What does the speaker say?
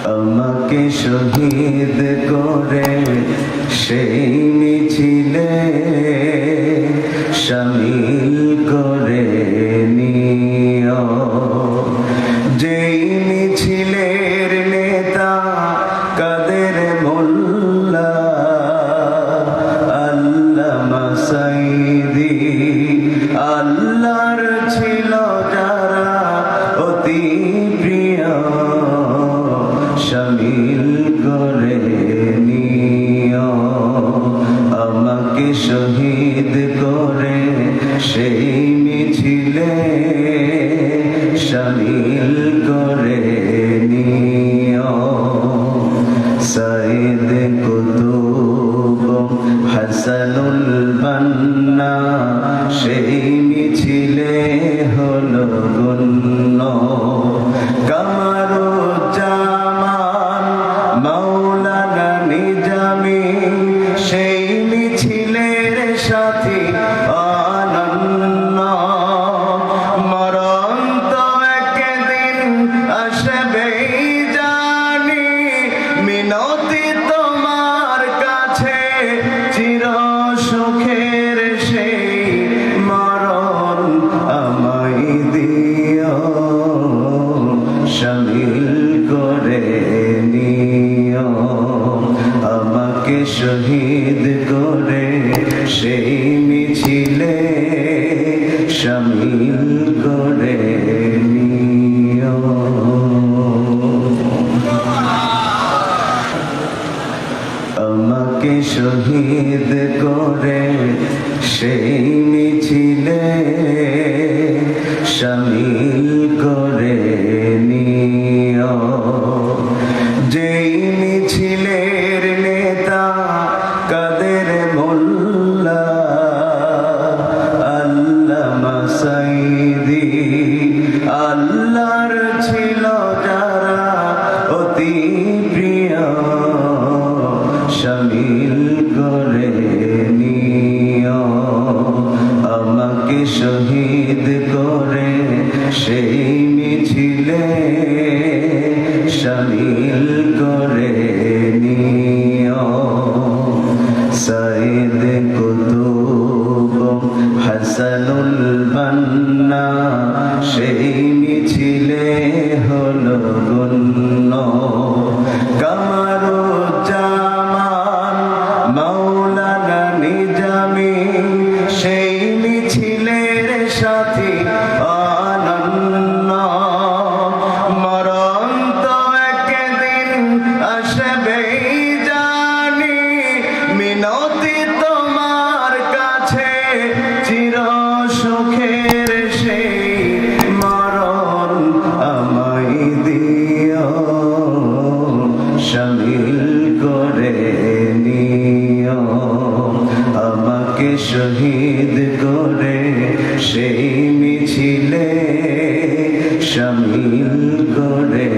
আমাকে শহীদ করে সেই মিছিলে শামিল করে নিও। যেই মিছিলের নেতা কাদের মোল্লা আল্লামা সাঈদী, আল্লাহর ছিল যারা অতি প্রিয় শামিল করে নিও। আমাকে শহীদ করে সেই মিছিলে শামিল করে নিও। সাইদ কুতুব হাসানুল বান্না সেই মিছিলে হলো গণ্য। কামারুজ্জামান মাওলানা নিজামী সেই মিছিলের সাথী অনন্য। মরণ তো একদিন আসবেই জানি, মিনতি তোমার কাছে চির সুখের সেই মরণ আমায় দিও শামিল করে নিও। আমাকে শহীদ করে সেই মিছিলে শামিল করে নিও। আমাকে শহীদ করে সেই মিছিলে শামিল করে নিও। যেই মিছিলের নেতা কাদের মোল্লা আল্লামা সাঈদী, আল্লাহর ছিল যারা অতি প্রিয় শামিল করে নিও। আমাকে শহীদ করে সেই মিছিলে শামিল করে নিও। সাইদ কুতুব হাসানুল বান্না সেই মিছিলে হলো গণ্য। কামারুজ্জামান মাওলানা নিজামী সেই মিছিলের সাথী অনন্য। মরণ তো একদিন আসবেই জানি, মিনতি তোমার কাছে চির সুখের সেই মরণ আমায় দিও শামিল করে নিও। আমাকে শহীদ করে সেই মিছিলে শামিল করে